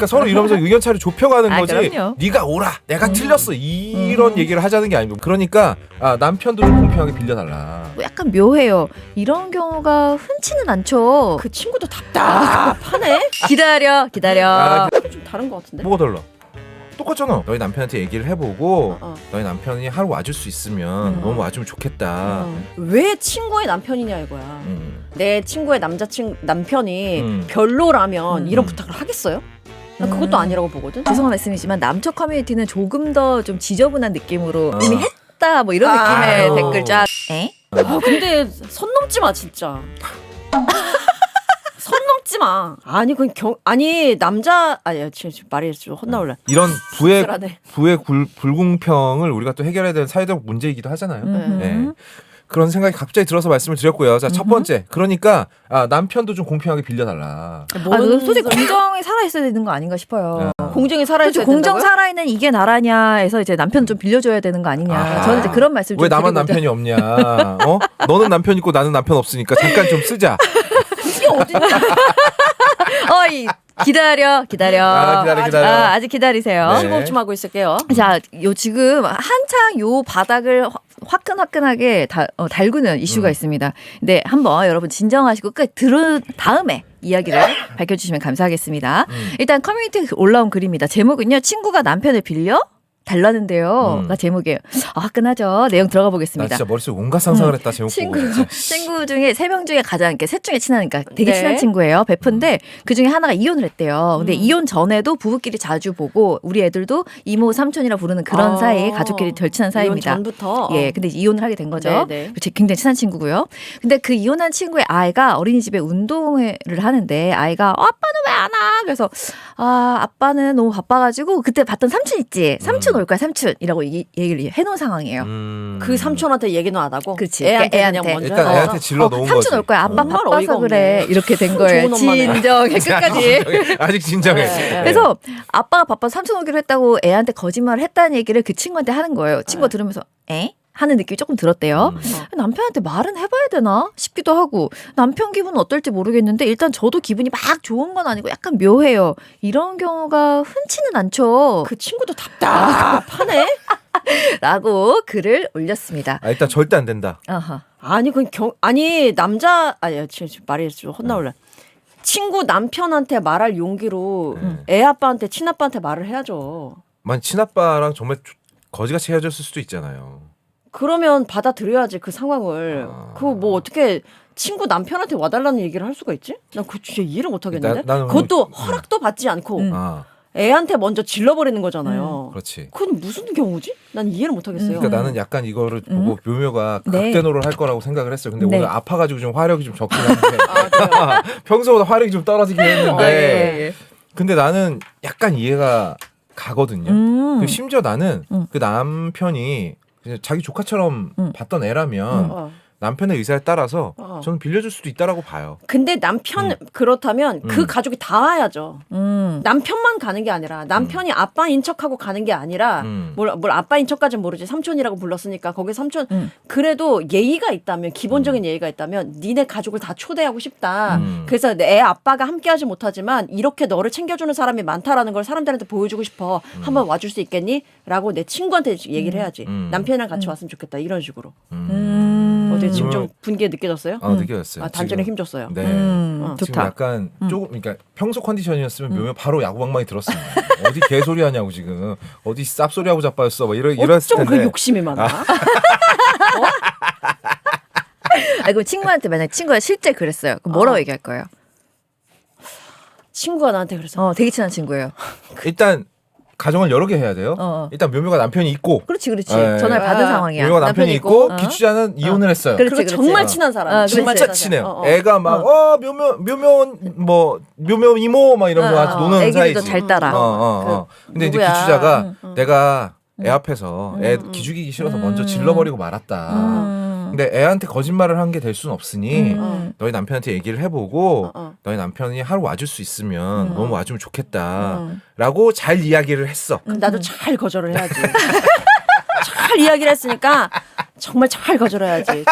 그러니까 서로 이러면서 의견 차를 좁혀가는 거지. 그럼요. 네가 오라, 내가 틀렸어 이런 얘기를 하자는 게 아니고. 그러니까 남편도 좀 공평하게 빌려달라. 뭐 약간 묘해요. 이런 경우가 흔치는 않죠. 그 친구도 답답하네. 기다려. 좀 다른 것 같은데. 뭐가 달라? 똑같잖아. 너희 남편한테 얘기를 해보고 어. 너희 남편이 하루 와줄 수 있으면 너무 와주면 좋겠다. 왜 친구의 남편이냐 이거야. 내 친구의 남편이 별로라면 이런 부탁을 하겠어요? 난 그것도 아니라고 보거든. 죄송한 말씀이지만 남쪽 커뮤니티는 조금 더 좀 지저분한 느낌으로 이미 했다 뭐 이런 느낌의 아유. 댓글 쫙. 에? 근데 선 넘지 마 진짜. 선 넘지 마. 아니 지금 말이 좀 혼나올래. 이런 씁쓸하네. 부의 불공평을 우리가 또 해결해야 되는 사회적 문제이기도 하잖아요. 네. 그런 생각이 갑자기 들어서 말씀을 드렸고요. 자, 첫 번째. 그러니까 남편도 좀 공평하게 빌려달라. 솔직히 공정이 살아있어야 되는 거 아닌가 싶어요. 공정이 살아있어야 솔직히 공정 된다고요? 살아있는 이게 나라냐 해서 이제 남편 좀 빌려줘야 되는 거 아니냐. 저는 이제 그런 말씀 좀 왜 나만 드리고자. 남편이 없냐? 너는 남편 있고 나는 남편 없으니까 잠깐 좀 쓰자. 그게 어딨냐? 기다려. 기다려. 아직 기다리세요. 네. 즐거움 좀 하고 있을게요. 자, 지금 한창 요 바닥을 화끈하게 달구는 이슈가 있습니다. 근데 한번 여러분 진정하시고 끝 들은 다음에 이야기를 밝혀주시면 감사하겠습니다. 일단 커뮤니티에 올라온 글입니다. 제목은요. 친구가 남편을 빌려? 달라는데요.가 제목이에요. 화끈하죠. 내용 들어가 나 보겠습니다. 진짜 머릿속에 온갖 상상을 했다. 제목 친구 보고. 중에 3명 중에 가장 셋 중에 친하니까 되게 네. 친한 친구예요. 베프인데 그 중에 하나가 이혼을 했대요. 근데 이혼 전에도 부부끼리 자주 보고 우리 애들도 이모 삼촌이라 부르는 그런 사이 가족끼리 절 친한 사이입니다. 이혼 전부터. 예, 근데 이제 이혼을 하게 된 거죠. 네. 굉장히 친한 친구고요. 근데 그 이혼한 친구의 아이가 어린이집에 운동회를 하는데 아이가 아빠는 왜 안 와? 그래서 아빠는 너무 바빠가지고 그때 봤던 삼촌 있지? 삼촌 올 거야 삼촌이라고 얘기를 해놓은 상황이에요. 그 삼촌한테 얘기는 안 하고. 그렇지. 애한테 애한테. 그냥 먼저. 일단 해서. 애한테 질러 놓은 거지. 삼촌 올 거야. 아빠 정말 바빠서 어이가 그래. 없네. 이렇게 된 거예요. 좋은 엄마네. 진정해 끝까지. 아직 진정해. 네. 그래서 아빠가 바빠서 삼촌 오기로 했다고 애한테 거짓말을 했다는 얘기를 그 친구한테 하는 거예요. 친구가 들으면서 에? 하는 느낌이 조금 들었대요. 남편한테 말은 해봐야 되나 싶기도 하고 남편 기분은 어떨지 모르겠는데 일단 저도 기분이 막 좋은 건 아니고 약간 묘해요. 이런 경우가 흔치는 않죠. 그 친구도 답답하네. 라고 글을 올렸습니다. 일단 절대 안 된다. 아하. 지금 말이 좀 혼나올래. 친구 남편한테 말할 용기로 애 아빠한테 친아빠한테 말을 해야죠. 만 친아빠랑 정말 거지같이 헤어졌을 수도 있잖아요. 그러면 받아들여야지 그 상황을. 그거 뭐 어떻게 친구 남편한테 와달라는 얘기를 할 수가 있지? 난 그거 진짜 이해를 못 하겠는데. 나는 그것도 허락도 받지 않고 애한테 먼저 질러버리는 거잖아요. 그렇지. 그건 무슨 경우지? 난 이해를 못 하겠어요. 그러니까 나는 약간 이거를 보고 묘묘가 네. 극대노를 할 거라고 생각을 했어요. 근데 네. 오늘 아파가지고 좀 화력이 좀 적긴 한데 평소보다 화력이 좀 떨어지긴 했는데 근데 나는 약간 이해가 가거든요. 심지어 나는 그 남편이 그냥 자기 조카처럼 봤던 애라면 남편의 의사에 따라서 저는 빌려줄 수도 있다라고 봐요. 근데 남편 그렇다면 그 가족이 다 와야죠. 남편만 가는 게 아니라 남편이 아빠인 척하고 가는 게 아니라 뭘 아빠인 척까지는 모르지 삼촌이라고 불렀으니까 거기 삼촌 그래도 예의가 있다면 기본적인 예의가 있다면 니네 가족을 다 초대하고 싶다. 그래서 애 아빠가 함께하지 못하지만 이렇게 너를 챙겨주는 사람이 많다라는 걸 사람들한테 보여주고 싶어. 한번 와줄 수 있겠니? 라고 내 친구한테 얘기를 해야지. 남편이랑 같이 왔으면 좋겠다. 이런 식으로. 어떻게 지금 좀 분기에 느껴졌어요? 느껴졌어요. 단전에 지금. 힘줬어요. 네. 지금 좋다. 약간 조금 그러니까 평소 컨디션이었으면 묘묘 바로 야구방망이 들었습니다. 어디 개소리 하냐고 지금. 어디 쌉소리 하고 자빠졌어. 뭐 이랬을 어쩜 텐데. 그 욕심이 많아? 그럼 친구한테 만약 친구가 실제 그랬어요. 그럼 뭐라고 얘기할 거예요? 친구가 나한테 그래서 되게 친한 친구예요. 일단 가정을 여러 개 해야 돼요. 일단 묘묘가 남편이 있고 그렇지. 네. 전화를 받은 상황이야. 묘묘가 남편이 남편이 있고 있고, 기추자는 이혼을 했어요. 그렇지, 그리고 정말 친한 사람. 진짜 친해요. 애가 막 묘묘 이모 막 이러면서 같이 노는 애기들도 사이지. 잘 따라. 근데 이제 누구야? 기추자가 내가 애 앞에서 애 기죽이기 싫어서 먼저 질러버리고 말았다. 근데 애한테 거짓말을 한 게 될 수는 없으니 너희 남편한테 얘기를 해보고 너희 남편이 하루 와줄 수 있으면 너무 와주면 좋겠다. 라고 잘 이야기를 했어. 그럼 나도 잘 거절을 해야지. 잘 이야기를 했으니까 정말 잘 거절해야지.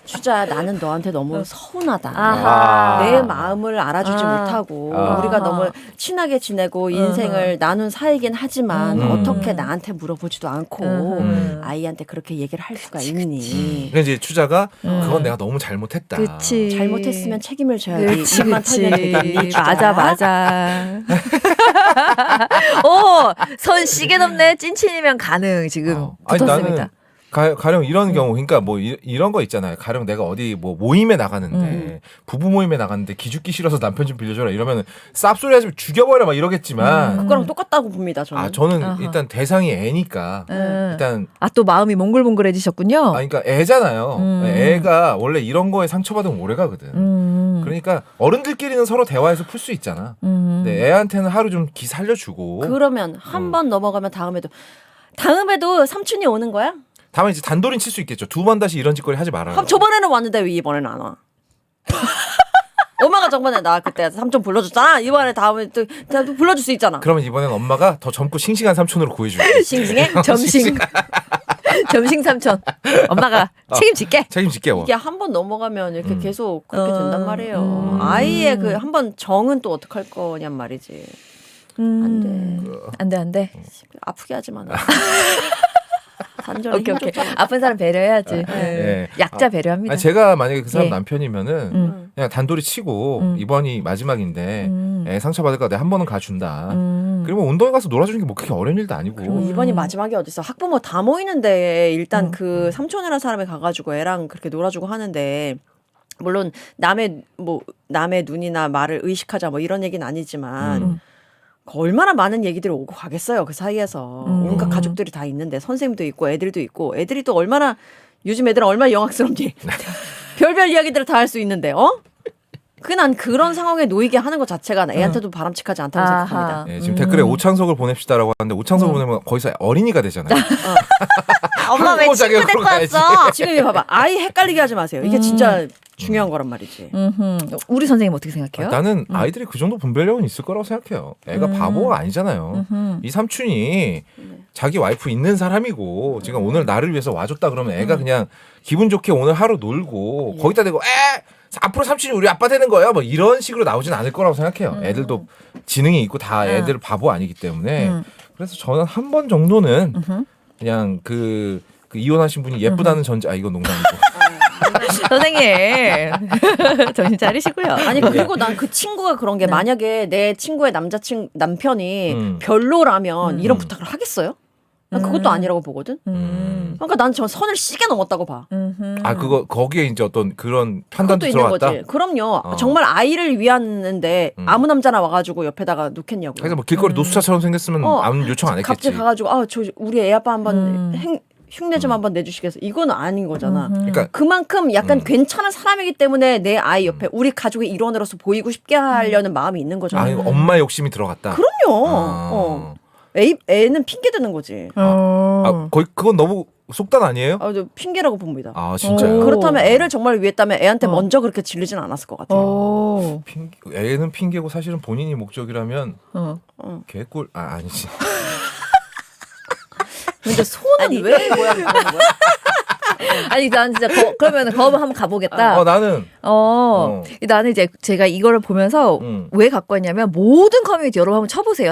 추자야 나는 너한테 너무 서운하다. 아하. 내 마음을 알아주지 못하고 우리가 너무 친하게 지내고 인생을 나눈 사이긴 하지만 어떻게 나한테 물어보지도 않고 아이한테 그렇게 얘기를 할 수가 있니. 그래서 이제 추자가 그건 내가 너무 잘못했다. 그치. 잘못했으면 책임을 져야지. 그치, 입만 그치. 털면 되니, 추자야. 맞아. 오, 선 시계 넘네. 찐친이면 가능. 지금 아니, 붙었습니다. 나는 가령 이런 경우, 그러니까 뭐 이런 거 있잖아요. 가령 내가 어디 뭐 모임에 나가는데 부부 모임에 나갔는데 기죽기 싫어서 남편 좀 빌려줘라 이러면 쌉소리 하지 죽여버려 막 이러겠지만 그거랑 똑같다고 봅니다. 저는. 저는 아하. 일단 대상이 애니까 일단 또 마음이 몽글몽글해지셨군요. 그러니까 애잖아요. 애가 원래 이런 거에 상처받으면 오래 가거든. 그러니까 어른들끼리는 서로 대화해서 풀 수 있잖아. 근데 애한테는 하루 좀 기 살려주고. 그러면 한 번 넘어가면 다음에도 삼촌이 오는 거야? 다음에 이제 단도리는 칠 수 있겠죠. 두 번 다시 이런 짓거리 하지 말아요. 그럼 저번에는 왔는데 왜 이번에는 안 와? 엄마가 저번에 나 그때 삼촌 불러줬잖아. 이번에 다음에 또 불러줄 수 있잖아. 그러면 이번엔 엄마가 더 젊고 싱싱한 삼촌으로 구해줄게. 싱싱해? 점심 삼촌. 엄마가 책임질게. 책임질게. 이게 한 번 넘어가면 이렇게 계속 그렇게 된단 말이에요. 아이의 그 한 번 정은 또 어떡할 거냔 말이지. 안 돼. 안 돼. 아프게 하지 마. 단절에 오케이. 힘줬잖아. 아픈 사람 배려해야지. 네. 약자 배려합니다. 아니, 제가 만약에 그 사람 예. 남편이면은 그냥 단도리 치고 이번이 마지막인데 애 상처받을까 내가 한 번은 가준다. 그리고 운동회 가서 놀아주는 게 뭐 그렇게 어려운 일도 아니고. 이번이 마지막이 어딨어. 학부모 다 모이는데 일단 그 삼촌이라는 사람이 가가지고 애랑 그렇게 놀아주고 하는데 물론 남의 눈이나 말을 의식하자 뭐 이런 얘기는 아니지만 얼마나 많은 얘기들이 오고 가겠어요. 그 사이에서. 온갖 가족들이 다 있는데 선생님도 있고 애들도 있고 애들이 또 얼마나 요즘 애들은 얼마나 영악스럽니. 별별 이야기들을 다 할 수 있는데 난 그런 상황에 놓이게 하는 것 자체가 애한테도 바람직하지 않다고 생각합니다. 네, 지금 댓글에 오창석을 보냅시다라고 하는데 오창석을 보내면 거기서 어린이가 되잖아요. 엄마 왜 친구 데리고 왔어? 지금 이거 봐봐. 아이 헷갈리게 하지 마세요. 이게 진짜 중요한 거란 말이지. 우리 선생님 어떻게 생각해요? 나는 아이들이 그 정도 분별력은 있을 거라고 생각해요. 애가 바보가 아니잖아요. 이 삼촌이 자기 와이프 있는 사람이고 지금 오늘 나를 위해서 와줬다 그러면 애가 그냥 기분 좋게 오늘 하루 놀고 거기다 대고 앞으로 삼촌이 우리 아빠 되는 거야 뭐 이런 식으로 나오진 않을 거라고 생각해요. 애들도 지능이 있고 다 애들 바보 아니기 때문에 그래서 저는 한 번 정도는 그냥 그 이혼하신 분이 예쁘다는 전제 이거 농담이고 선생님 정신 차리시고요. 아니 그리고 난 그 친구가 그런 게 만약에 내 친구의 남편이 별로라면 이런 부탁을 하겠어요? 난 그것도 아니라고 보거든. 그러니까 난 저 선을 시게 넘었다고 봐. 거기에 이제 어떤 그런 판단도 그것도 있는 들어갔다. 거지. 그럼요. 정말 아이를 위하는데 아무 남자나 와가지고 옆에다가 놓겠냐고. 그래서 뭐 길거리 노숙자처럼 생겼으면 아무 요청 안 했겠지. 갑자기 가가지고 저 우리 애 아빠 한번 흉내 좀 한번 내주시겠어요? 이건 아닌 거잖아. 그러니까 그만큼 약간 괜찮은 사람이기 때문에 내 아이 옆에 우리 가족의 일원으로서 보이고 싶게 하려는 마음이 있는 거잖아. 이거 엄마의 욕심이 들어갔다. 그럼요. 애는 핑계 대는 거지. 거의 그건 너무 속단 아니에요? 저 핑계라고 봅니다. 진짜요? 그렇다면 애를 정말 위했다면 애한테 먼저 그렇게 질리진 않았을 것 같아요. 애는 핑계고 사실은 본인이 목적이라면 개꿀 아니지. 근데 손은 왜 뭐야 그러는 거야? 아니 난 진짜 그러면 거업 한번 가보겠다. 나는 나는 이제 제가 이거를 보면서 왜 갖고 왔냐면 모든 커뮤니티 여러분 한번 쳐보세요.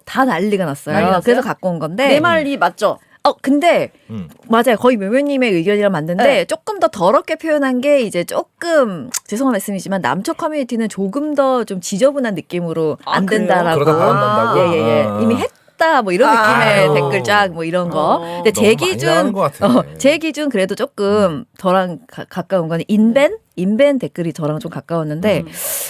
다 난리가 났어요. 그래서 갖고 온 건데 내 말이 맞죠? 근데 맞아요. 거의 묘묘님의 의견이랑 맞는데 네. 조금 더 더럽게 표현한 게 이제 조금 죄송한 말씀이지만 남쪽 커뮤니티는 조금 더 좀 지저분한 느낌으로 안 그래요? 된다라고. 그러다 바람난다고? 예. 이미 했다 뭐 이런 느낌의 아유. 댓글 쫙 뭐 이런 거. 근데 너무 많이 나가는 것 같아. 제 기준 그래도 조금 저랑 가까운 거는 인벤 댓글이 저랑 좀 가까웠는데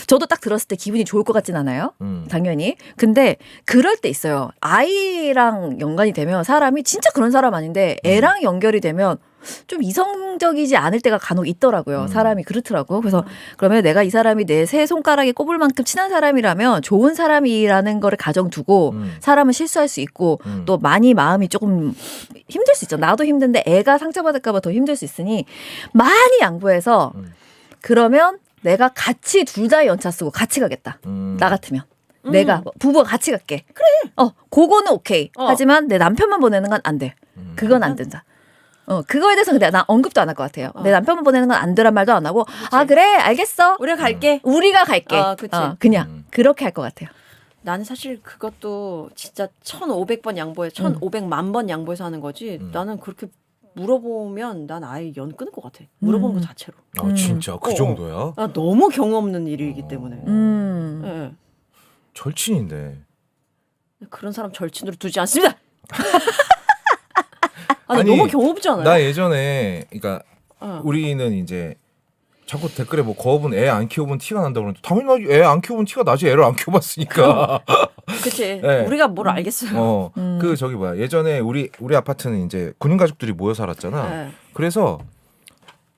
저도 딱 들었을 때 기분이 좋을 것 같진 않아요. 당연히. 근데 그럴 때 있어요. 아이랑 연관이 되면 사람이 진짜 그런 사람 아닌데 애랑 연결이 되면 좀 이성적이지 않을 때가 간혹 있더라고요. 사람이 그렇더라고. 그래서 그러면 내가 이 사람이 내 세 손가락에 꼽을 만큼 친한 사람이라면 좋은 사람이라는 거를 가정두고 사람은 실수할 수 있고 또 많이 마음이 조금 힘들 수 있죠. 나도 힘든데 애가 상처받을까 봐 더 힘들 수 있으니 많이 양보해서 그러면 내가 같이 둘 다 연차 쓰고 같이 가겠다. 나 같으면. 내가 부부가 같이 갈게. 그래. 그거는 오케이. 하지만 내 남편만 보내는 건 안 돼. 그건 안 된다. 그거에 대해서 근데 나 언급도 안 할 것 같아요. 내 남편만 보내는 건 안 되란 말도 안 하고 그치. 아 그래 알겠어. 우리가 갈게. 우리가 갈게. 그치. 그냥 그렇게 할 것 같아요. 나는 사실 그것도 진짜 1,500번 양보해 1,500만 번 양보해서 하는 거지. 나는 그렇게 물어보면 난 아예 연 끊을 것 같아. 물어보는 것 자체로. 아 진짜 그 정도야? 나 너무 경우 없는 일이기 때문에. 예. 절친인데. 그런 사람 절친으로 두지 않습니다. 아니, 아니, 너무 경우 없지 않아요? 나 예전에 그러니까 우리는 이제 자꾸 댓글에 뭐 거업은 애 안 키워본 티가 난다고 그러는데 당연히 애 안 키워본 티가 나지. 애를 안 키워봤으니까. 그치. 네. 우리가 뭘 알겠어요. 그 저기 뭐야 예전에 우리 아파트는 이제 군인 가족들이 모여 살았잖아. 네. 그래서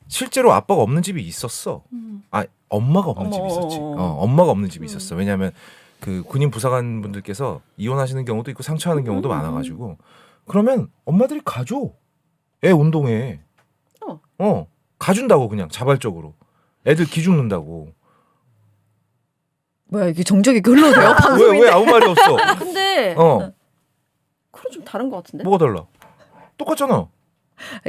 실제로 아빠가 없는 집이 있었어. 아 엄마가 없는 집이 있었지. 엄마가 없는 집이 있었어. 왜냐하면 그 군인 부사관 분들께서 이혼하시는 경우도 있고 상처하는 경우도 많아가지고 그러면 엄마들이 가줘. 애 운동회. 가준다고 그냥 자발적으로. 애들 기죽는다고. 뭐야 이게 정적이 글로 돼요? 왜 아무 말이 없어? 근데 그건 좀 다른 것 같은데. 뭐가 달라? 똑같잖아.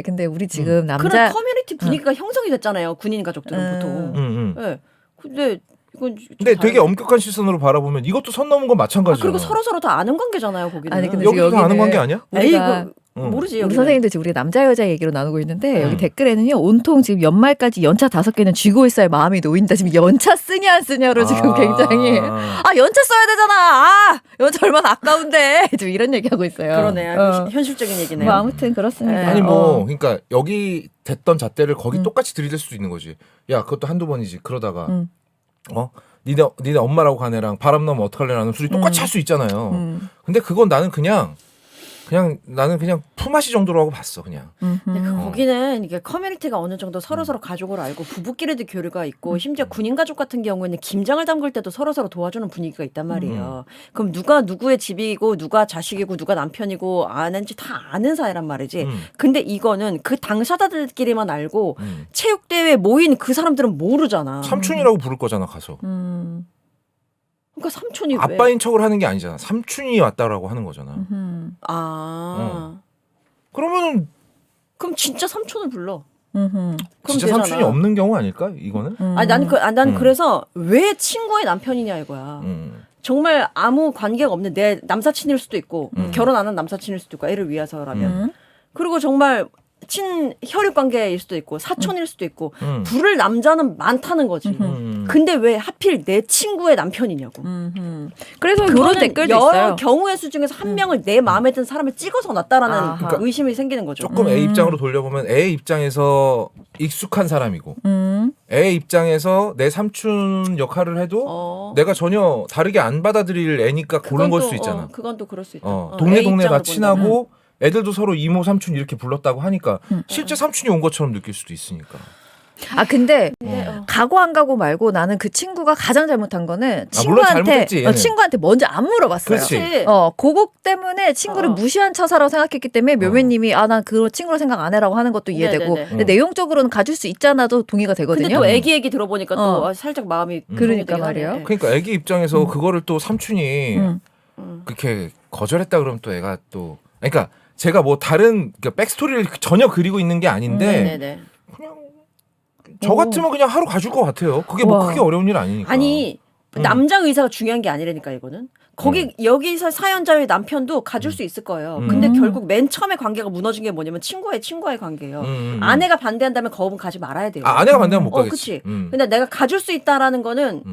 근데 우리 지금 남자 그런 커뮤니티 분위기가 형성이 됐잖아요. 군인 가족들은 보통. 네. 근데 이건 좀 근데 되게 다른- 엄격한 시선으로 바라보면 이것도 선 넘은 건 마찬가지잖아. 그리고 서로 다 아는 관계잖아요. 거기는. 아니, 근데 여기서 여기는 아는 관계 아니야? 에이, 우리가 모르지. 우리 여기는. 선생님들 지금 우리 남자 여자 얘기로 나누고 있는데 여기 댓글에는요 온통 지금 연말까지 연차 5개는 쥐고 있어야 마음이 놓인다. 지금 연차 쓰냐 안 쓰냐로 지금 굉장히 연차 써야 되잖아. 연차 얼마나 아까운데 지금 이런 얘기하고 있어요. 그러네. 현실적인 얘기네요. 뭐 아무튼 그렇습니다. 아니 뭐 그러니까 여기 됐던 잣대를 거기 똑같이 들이댈 수도 있는 거지. 야 그것도 한두 번이지. 그러다가 니네 엄마라고 간 애랑 바람 나면 어떡할래라는 소리 똑같이 할 수 있잖아요. 근데 그건 나는 그냥 품앗이 정도로 하고 봤어 그냥. 근데 거기는 이게 커뮤니티가 어느 정도 서로 가족을 알고 부부끼리도 교류가 있고 심지어 군인 가족 같은 경우에는 김장을 담글 때도 서로 도와주는 분위기가 있단 말이에요. 그럼 누가 누구의 집이고 누가 자식이고 누가 남편이고 아는지 다 아는 사이란 말이지. 근데 이거는 그 당사자들끼리만 알고 체육대회에 모인 그 사람들은 모르잖아. 삼촌이라고 부를 거잖아 가서. 그러니까 삼촌이 왜? 아빠인 척을 하는 게 아니잖아. 삼촌이 왔다라고 하는 거잖아. 그러면은 그럼 진짜 삼촌을 불러. 음흠. 진짜 되잖아. 삼촌이 없는 경우 아닐까 이거는? 아니 나는 그래서 왜 친구의 남편이냐 이거야. 정말 아무 관계가 없는 내 남사친일 수도 있고 결혼 안 한 남사친일 수도 있고 애를 위해서라면 그리고 정말 친혈육 관계일 수도 있고 사촌일 수도 있고 부를 남자는 많다는 거지. 근데 왜 하필 내 친구의 남편이냐고. 그래서 그런 그거는 댓글도 여러 있어요. 경우의 수 중에서 한 명을 내 마음에 드는 사람을 찍어서 놨다라는 아하. 의심이 생기는 거죠. 조금 애 입장으로 돌려보면 애 입장에서 익숙한 사람이고 애 입장에서 내 삼촌 역할을 해도 내가 전혀 다르게 안 받아들일 애니까 그런 걸 수 있잖아. 그건 또 그럴 수 있다. 동네 애 동네 다 입장으로 친하고 애들도 서로 이모 삼촌 이렇게 불렀다고 하니까 실제 삼촌이 온 것처럼 느낄 수도 있으니까. 근데 가고 안 가고 말고 나는 그 친구가 가장 잘못한 거는 물론 친구한테 잘못했지, 얘는. 친구한테 먼저 안 물어봤어요. 그렇지. 그거 때문에 친구를 무시한 처사라고 생각했기 때문에 묘매님이 난 그 친구로 생각 안 해라고 하는 것도 이해되고 네네네. 근데 내용적으로는 가질 수 있잖아도 동의가 되거든요. 근데 또 애기 얘기 들어보니까 또 살짝 마음이 그러니까 동요되긴 말이에요. 하네. 그러니까 애기 입장에서 그거를 또 삼촌이 그렇게 거절했다 그러면 또 애가 또 그러니까 제가 뭐 다른 그러니까 백스토리를 전혀 그리고 있는 게 아닌데 네네. 그냥 저 같으면 그냥 하루 가줄 것 같아요. 그게 뭐 와. 크게 어려운 일 아니니까. 아니 남자 의사가 중요한 게 아니라니까 이거는. 거기 여기서 사연자의 남편도 가질 수 있을 거예요. 근데 결국 맨 처음에 관계가 무너진 게 뭐냐면 친구의 관계예요. 아내가 반대한다면 거업은 가지 말아야 돼요. 아내가 반대하면 못 가겠지. 그치. 근데 내가 가줄 수 있다라는 거는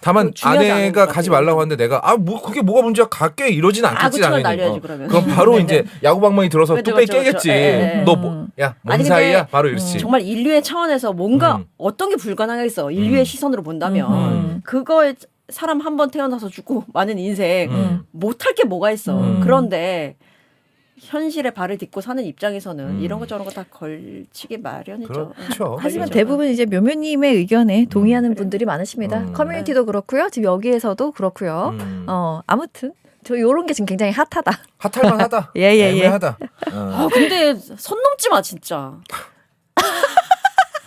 다만 중요하지 않은 아내가 것 가지 같아요. 말라고 하는데 내가 뭐 그게 뭐가 문제야 갈게 이러진 않겠지 그쵸, 당연히. 날려야지, 그러면. 그럼 바로 이제 야구방망이 들어서 그쵸, 뚝배기 그쵸, 깨겠지. 그쵸. 예, 예. 너 뭐 야 뭔 아니, 근데 사이야? 바로 이렇지. 정말 인류의 차원에서 뭔가 어떤 게 불가능하겠어. 인류의 시선으로 본다면 그거에 사람 한 번 태어나서 죽고 많은 인생 못할 게 뭐가 있어. 그런데 현실에 발을 딛고 사는 입장에서는 이런 거 저런 거 다 걸치기 마련이죠. 그렇죠. 하지만 걸리죠. 대부분 이제 묘묘님의 의견에 동의하는 분들이 많으십니다. 커뮤니티도 그렇고요. 지금 여기에서도 그렇고요. 아무튼 저 요런 게 지금 굉장히 핫하다. 핫할만하다. 예, 예, 예. 애매하다. 근데 선 넘지 마 진짜.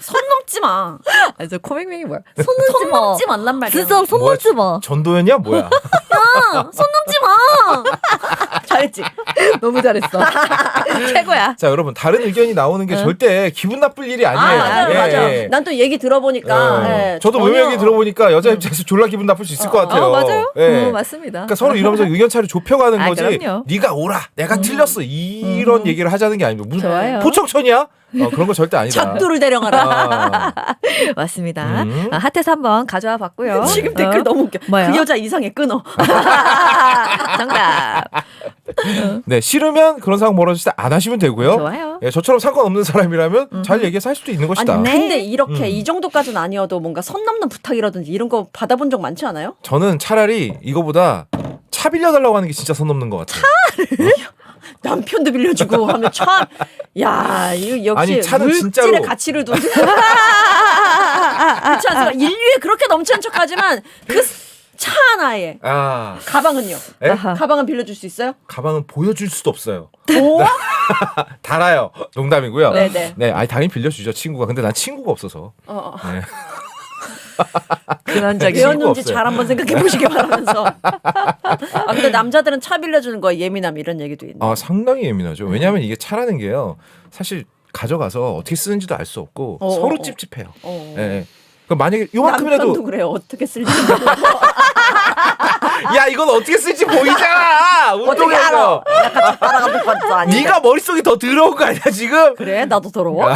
선 넘지 마. 저 코맹맹이 뭐야? 손 넘지 말란 말이야. 진짜 손 뭐야, 넘지 마. 전도연이야 뭐야? 손 넘지 마. 잘했지. 너무 잘했어. 최고야. 자, 여러분 다른 의견이 나오는 게 절대 기분 나쁠 일이 아니에요. 맞아요, 예, 맞아요. 예. 난 또 얘기 들어보니까. 예, 저도 전혀- 외모 얘기 들어보니까 여자 입장에서 졸라 기분 나쁠 수 있을 것 같아요. 맞아요. 예. 맞습니다. 그러니까 서로 이러면서 의견 차를 좁혀가는 거지. 그럼요. 네가 오라, 내가 틀렸어 이런 얘기를 하자는 게 아닙니다. 무슨 좋아요. 포청천이야? 그런 거 절대 아니다. 작두를 대령하라. 맞습니다. 핫해서 한번 가져와 봤고요. 지금 댓글 너무 웃겨. 뭐요? 그 여자 이상해 끊어. 정답. 네, 싫으면 그런 상황 벌어질 때 안 하시면 되고요. 좋아요. 예, 저처럼 상관없는 사람이라면 잘 얘기해서 할 수도 있는 것이다. 아니 근데 이렇게 이 정도까지는 아니어도 뭔가 선 넘는 부탁이라든지 이런 거 받아본 적 많지 않아요? 저는 차라리 이거보다 차 빌려달라고 하는 게 진짜 선 넘는 것 같아요. 남편도 빌려주고 하면 참, 야, 이거 역시 아니, 차는 물질의 진짜로- 가치를 둔. 그렇지 않습니까? 인류에 그렇게 넘치는 척하지만 그 차 하나에 아, 가방은요? 에? 가방은 빌려줄 수 있어요? 가방은 보여줄 수도 없어요. 오? 달아요. 농담이고요. 네네. 네, 아니 당연히 빌려주죠 친구가. 근데 난 친구가 없어서. 네. 그런 적이 친구가 배웠는지 없어요. 잘 한번 생각해 보시기 바라면서. 아 근데 남자들은 차 빌려주는 거에 예민함 이런 얘기도 있네. 상당히 예민하죠. 왜냐하면 이게 차라는 게요. 사실 가져가서 어떻게 쓰는지도 알 수 없고 서로 찝찝해요. 예. 그럼 만약에 남편도 요만큼이라도 그래요. 어떻게 쓸지. 야 이건 어떻게 쓸지 보이잖아. 어떻게 알아? 운동에서. 약간 따라가는 것도 아니야. 네가 머릿속이 더 더러운 거 아니야 지금? 그래 나도 더러워.